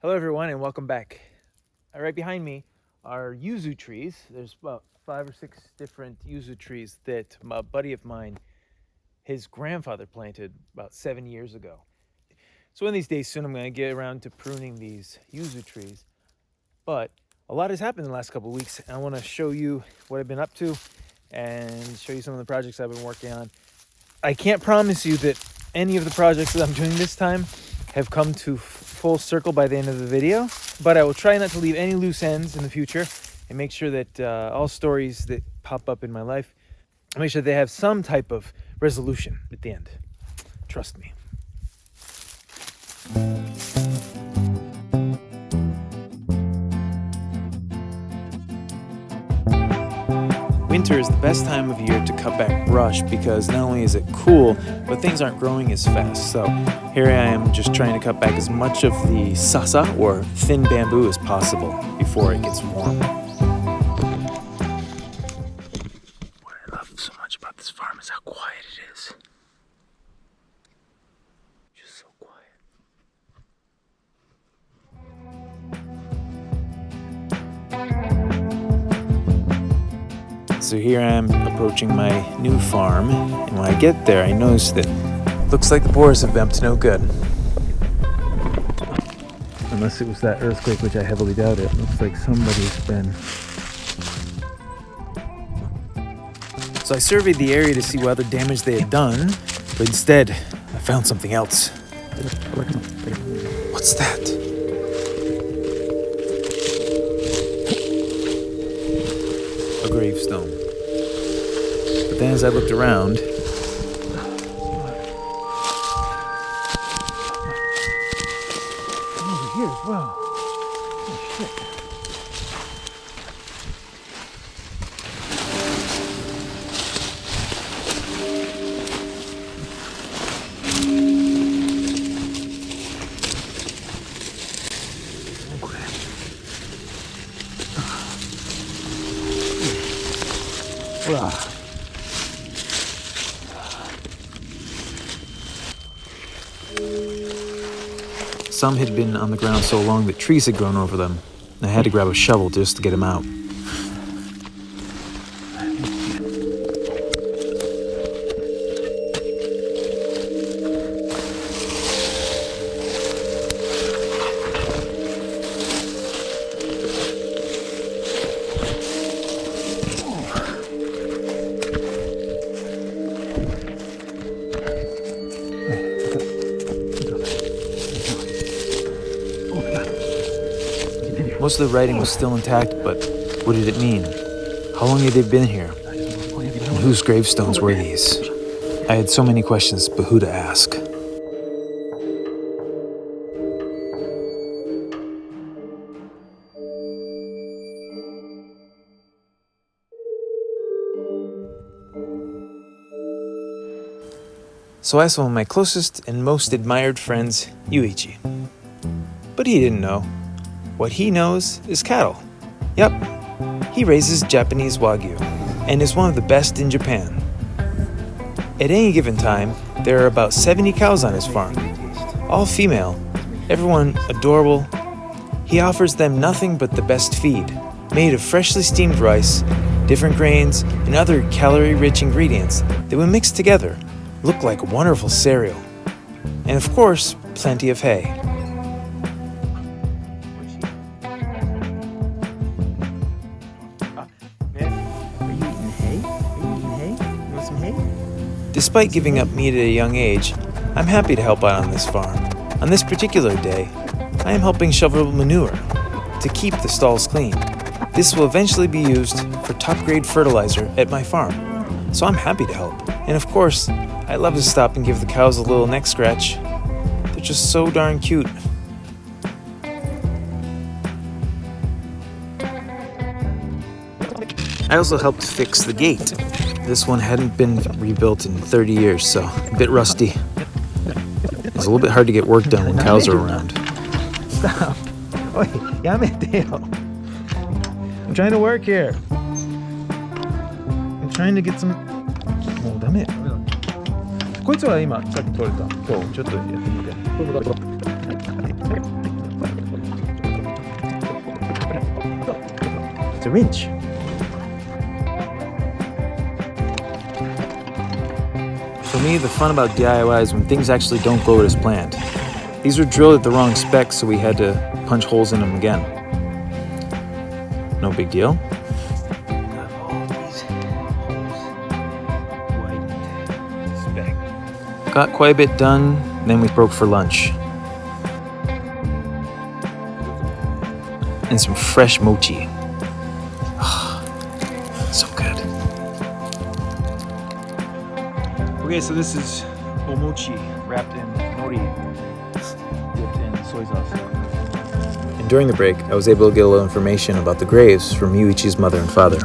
Hello everyone and welcome back. Right behind me are yuzu trees. There's about 5 or 6 different yuzu trees that a buddy of mine, his grandfather planted about 7 years ago. So one of these days soon I'm going to get around to pruning these yuzu trees. But a lot has happened in the last couple of weeks and I want to show you what I've been up to and show you some of the projects I've been working on. I can't promise you that any of the projects that I'm doing this time have come to full circle by the end of the video, but I will try not to leave any loose ends in the future and make sure that all stories that pop up in my life, I make sure they have some type of resolution at the end. Trust me. Winter is the best time of year to cut back brush because not only is it cool, but things aren't growing as fast. So here I am just trying to cut back as much of the sasa, or thin bamboo, as possible before it gets warm. What I love so much about this farm is how quiet it is. Just so quiet. So here I am approaching my new farm, and when I get there I notice that it looks like the boars have been up to no good. Unless it was that earthquake, which I heavily doubt it. Looks like somebody's been... So I surveyed the area to see what other damage they had done, but instead I found something else. What's that? A gravestone. But then as I looked around, over here as well. Oh shit. Some had been on the ground so long that trees had grown over them. I had to grab a shovel just to get them out. Most of the writing was still intact, but what did it mean? How long had they been here? And whose gravestones were these? I had so many questions, but who to ask? So I asked one of my closest and most admired friends, Yuichi. But he didn't know. What he knows is cattle. Yep, he raises Japanese Wagyu and is one of the best in Japan. At any given time, there are about 70 cows on his farm, all female, everyone adorable. He offers them nothing but the best feed, made of freshly steamed rice, different grains, and other calorie-rich ingredients that when mixed together look like a wonderful cereal. And of course, plenty of hay. Despite giving up meat at a young age, I'm happy to help out on this farm. On this particular day, I am helping shovel manure to keep the stalls clean. This will eventually be used for top-grade fertilizer at my farm, so I'm happy to help. And of course, I love to stop and give the cows a little neck scratch. They're just so darn cute. I also helped fix the gate. This one hadn't been rebuilt in 30 years, so a bit rusty. It's a little bit hard to get work done when cows are around. Stop. Oi, yamete yo. I'm trying to work here. I'm trying to get some... もうダメ。こいつは今さっき取れた。そう、ちょっとやってみて。a winch. For me, the fun about DIY is when things actually don't go as planned. These were drilled at the wrong specs, so we had to punch holes in them again. No big deal. Got all these holes widened spec. Got quite a bit done, then we broke for lunch. And some fresh mochi. So good. Okay, so this is omochi wrapped in nori, dipped in soy sauce. And during the break, I was able to get a little information about the graves from Yuichi's mother and father.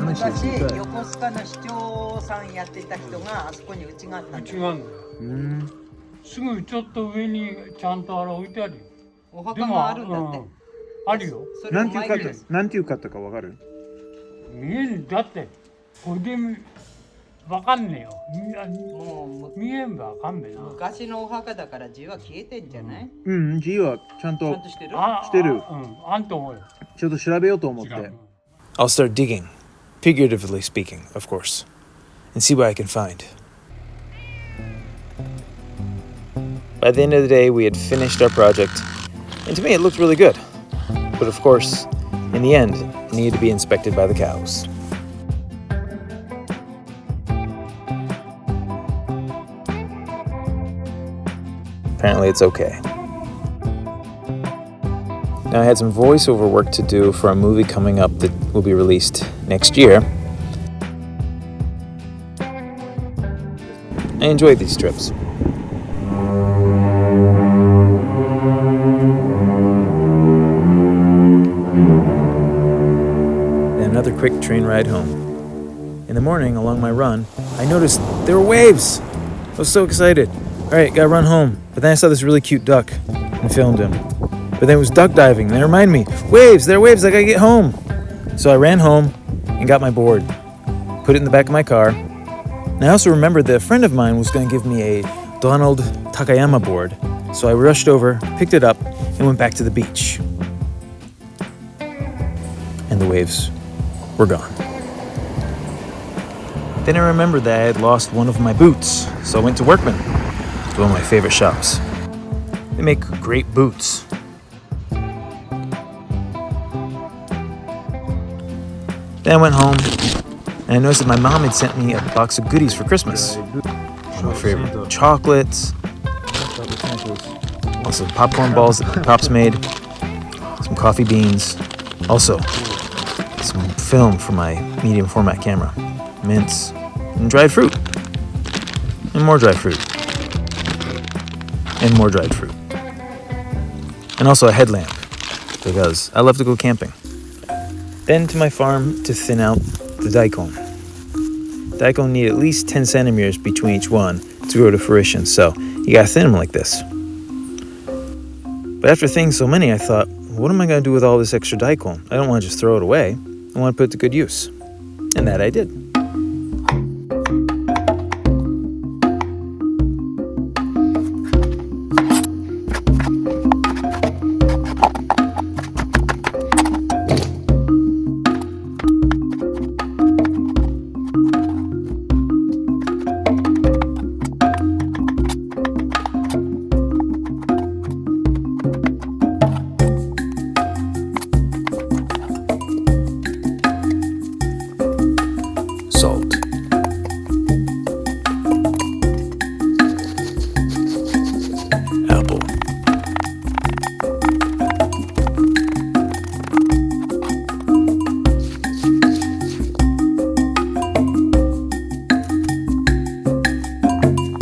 昔横須賀の市長さんやってた人があそこに家があったんだよ。すぐちょっと上にちゃんと置いてあるよ。お墓があるんだって。あるよ。なんていう方かわかる？見えんだってこれでわかんねえよ。もう見えんばわかんねえな。昔のお墓だから字は消えてんじゃない？字はちゃんとしてる？してる。あんと思うよ。ちょっと調べようと思って。I'll start digging, figuratively speaking, of course, and see what I can find. By the end of the day, we had finished our project, and to me it looked really good. But of course, in the end, it needed to be inspected by the cows. Apparently it's okay. Now I had some voiceover work to do for a movie coming up that will be released next year. I enjoyed these trips. And another quick train ride home. In the morning, along my run, I noticed there were waves. I was so excited. All right, gotta run home. But then I saw this really cute duck and filmed him. But then it was duck diving, and they reminded me, waves, there are waves, I gotta get home. So I ran home and got my board, put it in the back of my car. And I also remembered that a friend of mine was gonna give me a Donald Takayama board. So I rushed over, picked it up, and went back to the beach. And the waves were gone. Then I remembered that I had lost one of my boots, so I went to Workman, one of my favorite shops. They make great boots. Then I went home, and I noticed that my mom had sent me a box of goodies for Christmas. My favorite chocolates, also popcorn balls that Pops made, some coffee beans, also some film for my medium format camera, mints, and dried fruit, and more dried fruit, and more dried fruit, and also a headlamp, because I love to go camping. Then to my farm to thin out the daikon. Daikon need at least 10 centimeters between each one to grow to fruition, so you gotta thin them like this. But after thinning so many, I thought, what am I gonna do with all this extra daikon? I don't wanna just throw it away. I wanna put it to good use. And that I did. Salt. Apple.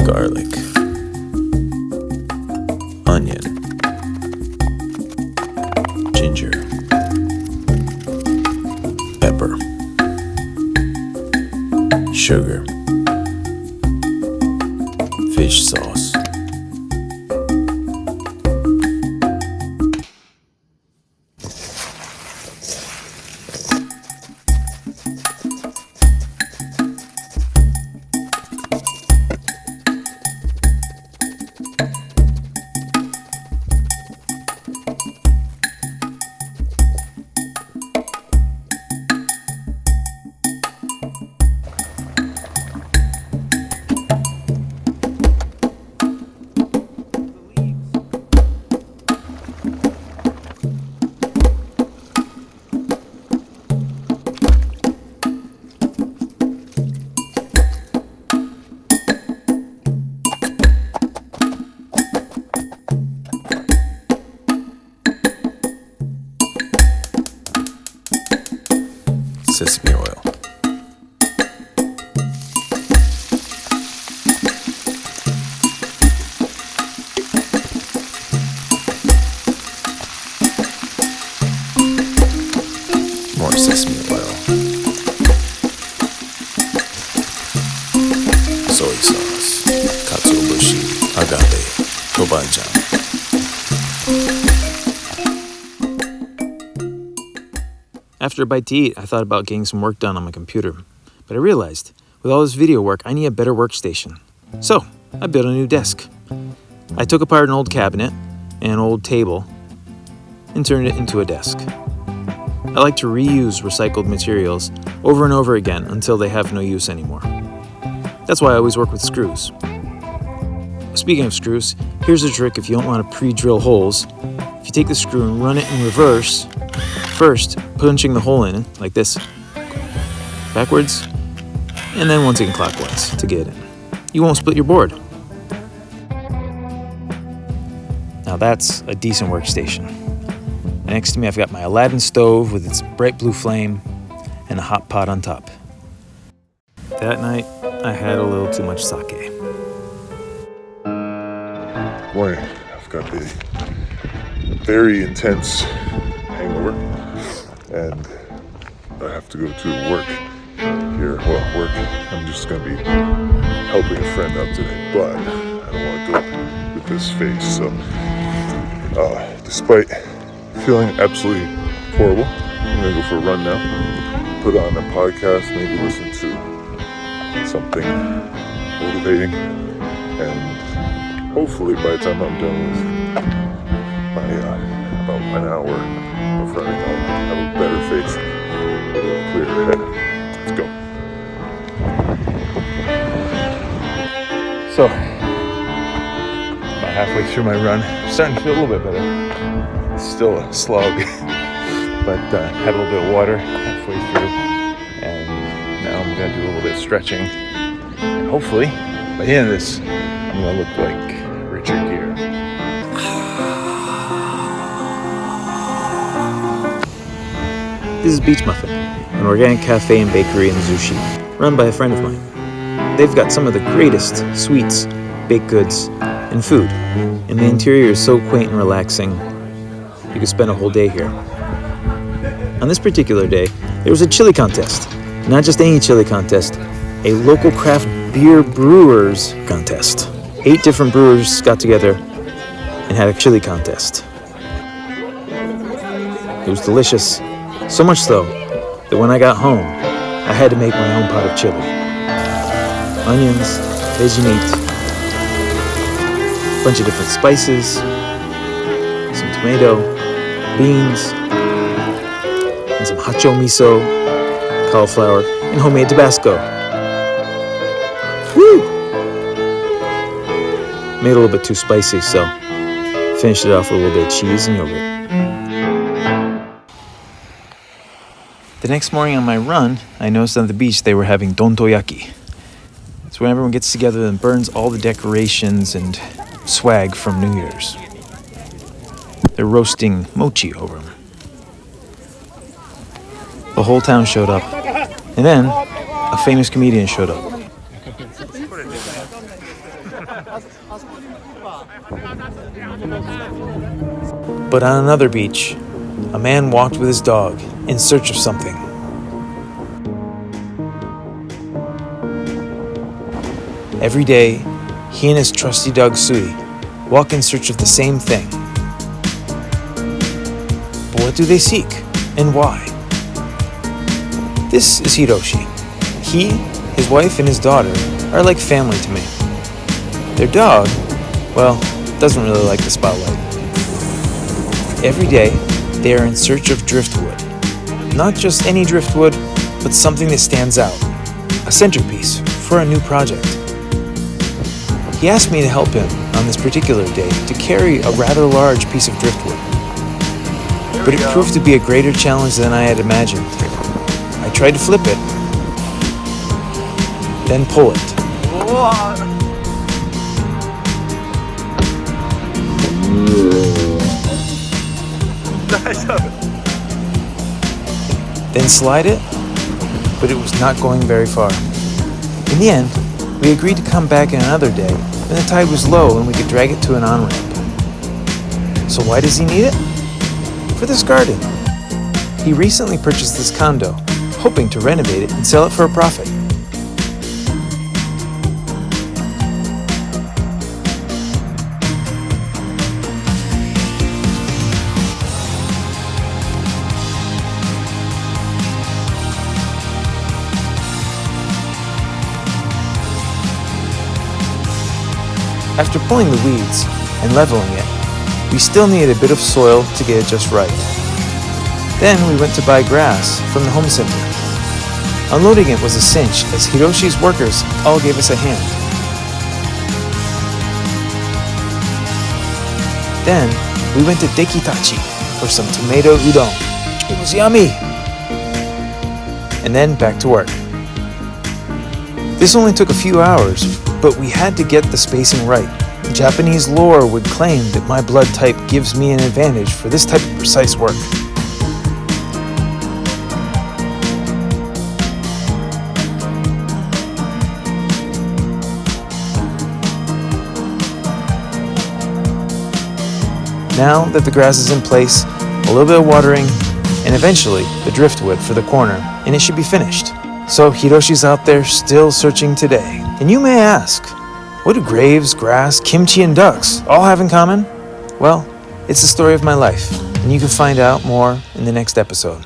Garlic. Onion. Ginger. Pepper. Sugar, fish sauce, sesame oil. More sesame oil. Soy sauce, katsuobushi, agave, tobanjan. After a bite to eat, I thought about getting some work done on my computer, but I realized with all this video work, I need a better workstation. So I built a new desk. I took apart an old cabinet and an old table and turned it into a desk. I like to reuse recycled materials over and over again until they have no use anymore. That's why I always work with screws. Speaking of screws, here's a trick if you don't want to pre-drill holes. If you take the screw and run it in reverse, first punching the hole in like this, backwards, and then once again clockwise to get in. You won't split your board. Now that's a decent workstation. Next to me, I've got my Aladdin stove with its bright blue flame and a hot pot on top. That night, I had a little too much sake. Morning. I've got a very intense hangover, and I have to go to work here. Well, work. I'm just gonna be helping a friend out today, but I don't want to go with this face. So, despite feeling absolutely horrible, I'm gonna go for a run now. Put on a podcast, maybe listen to something motivating, and hopefully by the time I'm done with my about an hour of running, I'll have a better face, a clearer head. Let's go. So, about halfway through my run, I'm starting to feel a little bit better. Still a slog, but had a little bit of water halfway through, and now I'm gonna do a little bit of stretching. And hopefully, by the end of this, I'm gonna look like Richard Gere. This is Beach Muffin, an organic cafe and bakery in Zushi, run by a friend of mine. They've got some of the greatest sweets, baked goods, and food, and the interior is so quaint and relaxing. You could spend a whole day here. On this particular day, there was a chili contest. Not just any chili contest, a local craft beer brewers contest. 8 different brewers got together and had a chili contest. It was delicious, so much so that when I got home, I had to make my own pot of chili. Onions, veggie meat, a bunch of different spices, some tomato, beans, and some hacho miso, cauliflower, and homemade Tabasco. Woo! Made it a little bit too spicy, so finished it off with a little bit of cheese and yogurt. The next morning on my run, I noticed on the beach they were having dontoyaki. It's when everyone gets together and burns all the decorations and swag from New Year's. They're roasting mochi over them. The whole town showed up, and then a famous comedian showed up. But on another beach, a man walked with his dog in search of something. Every day, he and his trusty dog Sui walk in search of the same thing. But what do they seek, and why? This is Hiroshi. He, his wife, and his daughter are like family to me. Their dog, well, doesn't really like the spotlight. Every day, they are in search of driftwood. Not just any driftwood, but something that stands out. A centerpiece for a new project. He asked me to help him on this particular day to carry a rather large piece of driftwood. But it proved to be a greater challenge than I had imagined. I tried to flip it, then pull it. Then slide it, but it was not going very far. In the end, we agreed to come back another day when the tide was low and we could drag it to an on-ramp. So why does he need it? For this garden. He recently purchased this condo, hoping to renovate it and sell it for a profit. After pulling the weeds and leveling it, we still needed a bit of soil to get it just right. Then we went to buy grass from the home center. Unloading it was a cinch as Hiroshi's workers all gave us a hand. Then we went to Dekitachi for some tomato udon. It was yummy! And then back to work. This only took a few hours, but we had to get the spacing right. Japanese lore would claim that my blood type gives me an advantage for this type of precise work. Now that the grass is in place, a little bit of watering, and eventually the driftwood for the corner, and it should be finished. So Hiroshi's out there still searching today. And you may ask, what do graves, grass, kimchi, and ducks all have in common? Well, it's the story of my life, and you can find out more in the next episode.